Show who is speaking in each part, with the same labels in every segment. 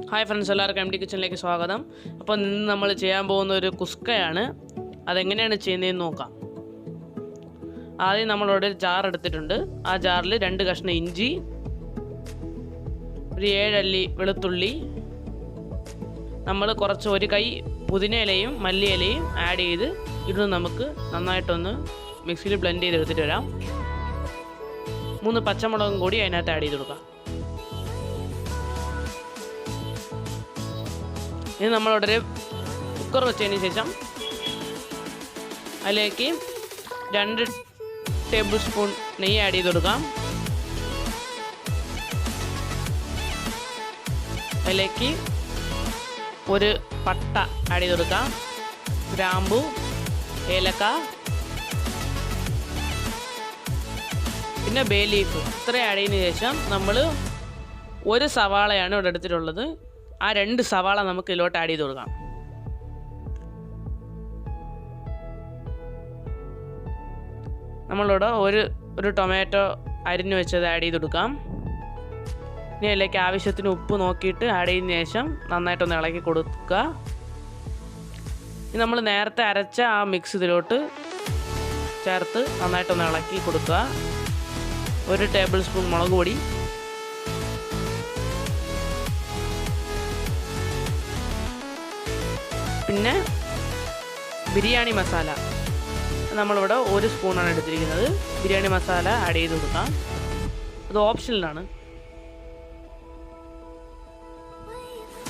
Speaker 1: Hi friends, എല്ലാവർക്കും M D കിച്ചണിലേക്ക് സ്വാഗതം. അപ്പോൾ ഇന്ന് നമ്മൾ ചെയ്യാൻ പോകുന്ന ഒരു കുസ്കയാണ്. അതെങ്ങനെയാണ് ചെയ്യുന്നതെന്ന് നോക്കാം. ആദ്യം നമ്മളോട് ഒരു ജാർ എടുത്തിട്ടുണ്ട്. ആ ജാറിൽ 2 കഷ്ണം ഇഞ്ചി, ഒരു 7 അല്ലി വെളുത്തുള്ളി, നമ്മൾ കുറച്ച് ഒരു കൈ പുതിനയിലയും മല്ലിയിലയും ആഡ് ചെയ്ത് ഇതൊന്ന് നമുക്ക് നന്നായിട്ടൊന്ന് മിക്സിയിൽ ബ്ലെൻഡ് ചെയ്തെടുത്തിട്ട് വരാം. 3 പച്ചമുളകും കൂടി അതിനകത്ത് ആഡ് ചെയ്ത് കൊടുക്കാം. ഇനി നമ്മളോടൊരു കുക്കർ വെച്ചതിന് ശേഷം അതിലേക്ക് 2 ടേബിൾ സ്പൂൺ നെയ്യ് ആഡ് ചെയ്ത് കൊടുക്കാം. അതിലേക്ക് ഒരു പട്ട ആഡ് ചെയ്ത് കൊടുക്കാം, ഗ്രാമ്പു, ഏലക്ക, പിന്നെ ബേ ലീഫ്. ഇത്രയും ആഡ് ചെയ്തതിന് ശേഷം നമ്മൾ ഒരു സവാളയാണ് ഇവിടെ എടുത്തിട്ടുള്ളത്. ആ 2 സവാള നമുക്ക് ഇതിലോട്ട് ആഡ് ചെയ്ത് കൊടുക്കാം. നമ്മളിവിടെ ഒരു ടൊമാറ്റോ അരിഞ്ഞു വെച്ചത് ആഡ് ചെയ്ത് കൊടുക്കാം. ഇനി അതിലേക്ക് ആവശ്യത്തിന് ഉപ്പ് നോക്കിയിട്ട് ആഡ് ചെയ്തതിന് ശേഷം നന്നായിട്ടൊന്ന് ഇളക്കി കൊടുക്കുക. ഇനി നമ്മൾ നേരത്തെ അരച്ച ആ മിക്സ് ഇതിലോട്ട് ചേർത്ത് നന്നായിട്ടൊന്ന് ഇളക്കി കൊടുക്കുക. 1 ടേബിൾ സ്പൂൺ മുളക് പൊടി, പിന്നെ ബിരിയാണി മസാല നമ്മളിവിടെ 1 സ്പൂണാണ് എടുത്തിരിക്കുന്നത്. ബിരിയാണി മസാല ആഡ് ചെയ്ത് കൊടുക്കാം. അത് ഓപ്ഷനിലാണ്.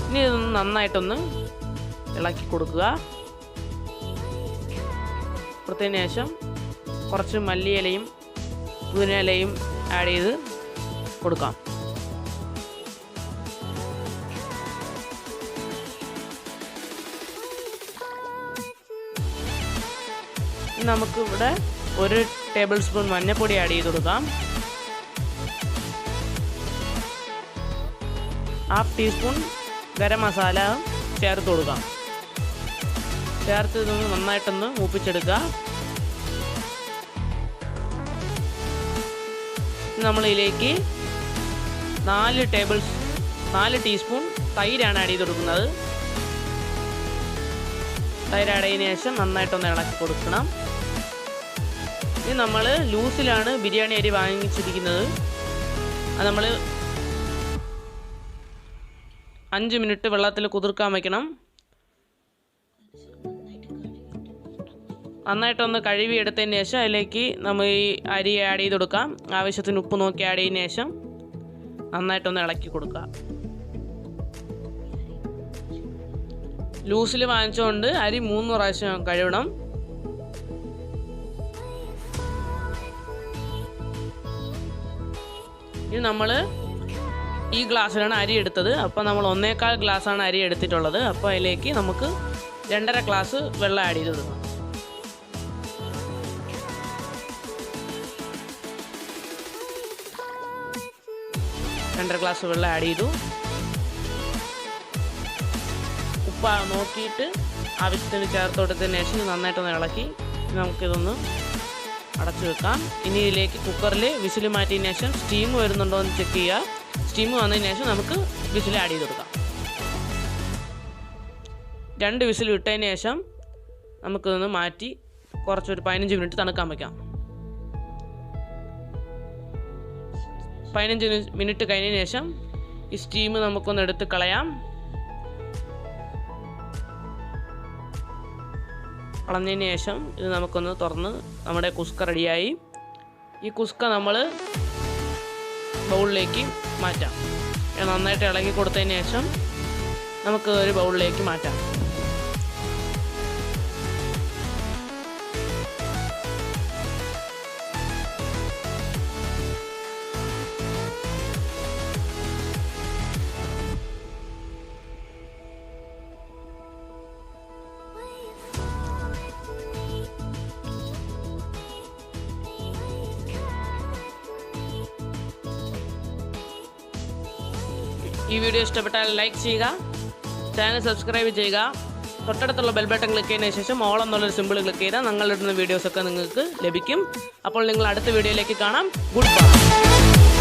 Speaker 1: ഇനി ഇതൊന്ന് നന്നായിട്ടൊന്ന് ഇളക്കി കൊടുക്കുക. കൊടുത്തതിന് ശേഷം കുറച്ച് മല്ലിയിലയും പുതിനയിലയും ആഡ് ചെയ്ത് കൊടുക്കാം. നമുക്ക് ഇവിടെ 1 ടേബിൾ സ്പൂൺ മഞ്ഞൾപ്പൊടി ആഡ് ചെയ്ത് കൊടുക്കാം. 1/2 ടീസ്പൂൺ ഗരം മസാല ചേർത്ത് കൊടുക്കാം. ചേർത്ത് ഇതൊന്ന് നന്നായിട്ടൊന്ന് മൂപ്പിച്ചെടുക്കുക. നമ്മൾ ഇതിലേക്ക് 4 ടീസ്പൂൺ തൈരാണ് ആഡ് ചെയ്ത് കൊടുക്കുന്നത്. തൈര് ആഡ് ചെയ്തതിന് ശേഷം നന്നായിട്ടൊന്ന് ഇളക്കി കൊടുക്കണം. ഇനി നമ്മൾ ലൂസിലാണ് ബിരിയാണി അരി വാങ്ങിച്ചിരിക്കുന്നത്. അത് നമ്മൾ 5 മിനിറ്റ് വെള്ളത്തിൽ കുതിർക്കാൻ വയ്ക്കണം. നന്നായിട്ടൊന്ന് കഴുകി എടുത്തതിന് ശേഷം അതിലേക്ക് നമ്മൾ ഈ അരി ആഡ് ചെയ്ത് കൊടുക്കാം. ആവശ്യത്തിന് ഉപ്പ് നോക്കി ആഡ് ചെയ്തതിന് ശേഷം നന്നായിട്ടൊന്ന് ഇളക്കി കൊടുക്കുക. ലൂസിൽ വാങ്ങിച്ചുകൊണ്ട് അരി 3 പ്രാവശ്യം കഴുകണം. ഇനി നമ്മൾ ഈ ഗ്ലാസ്സിലാണ് അരി എടുത്തത്. അപ്പോൾ നമ്മൾ 1/4 ഗ്ലാസ്സാണ് അരി എടുത്തിട്ടുള്ളത്. അപ്പോൾ അതിലേക്ക് നമുക്ക് 2.5 ഗ്ലാസ് വെള്ളം ആഡ് ചെയ്ത് കൊടുക്കണം. രണ്ടര ഗ്ലാസ് വെള്ളം ആഡ് ചെയ്തു. ഉപ്പ് നോക്കിയിട്ട് ആവശ്യത്തിന് ചേർത്ത് കൊടുത്തതിന് ശേഷം നന്നായിട്ടൊന്ന് ഇളക്കി നമുക്കിതൊന്ന് അടച്ചു വെക്കാം. ഇനി ഇതിലേക്ക് കുക്കറിൽ വിസിൽ മാറ്റിയതിന് ശേഷം സ്റ്റീം വരുന്നുണ്ടോ എന്ന് ചെക്ക് ചെയ്യുക. സ്റ്റീം വന്നതിന് ശേഷം നമുക്ക് വിസിൽ ആഡ് ചെയ്ത് കൊടുക്കാം. 2 വിസിൽ വിട്ടതിന് ശേഷം നമുക്കിതൊന്ന് മാറ്റി കുറച്ചൊരു 15 മിനിറ്റ് തണുക്കാൻ വയ്ക്കാം. 15 മിനിറ്റ് കഴിഞ്ഞതിന് ശേഷം ഈ സ്റ്റീം നമുക്കൊന്ന് എടുത്ത് കളയാം. കളഞ്ഞതിന് ശേഷം ഇത് നമുക്കൊന്ന് തുറന്ന് നമ്മുടെ കുസ്ക റെഡിയായി. ഈ കുസ്ക നമ്മൾ ബൗളിലേക്ക് മാറ്റാം. നന്നായിട്ട് ഇളക്കി കൊടുത്തതിന് ശേഷം നമുക്ക് ഒരു ബൗളിലേക്ക് മാറ്റാം. ഈ വീഡിയോ ഇഷ്ടപ്പെട്ടാൽ ലൈക്ക് ചെയ്യുക, ചാനൽ സബ്സ്ക്രൈബ് ചെയ്യുക. തൊട്ടടുത്തുള്ള ബെൽ ബട്ടൺ ക്ലിക്ക് ചെയ്തതിന് ശേഷം ഓൾ എന്നുള്ളൊരു സിമ്പിൾ ക്ലിക്ക് ചെയ്താൽ ഞങ്ങളിടുന്ന വീഡിയോസൊക്കെ നിങ്ങൾക്ക് ലഭിക്കും. അപ്പോൾ നിങ്ങൾ അടുത്ത വീഡിയോയിലേക്ക് കാണാം. Good bye.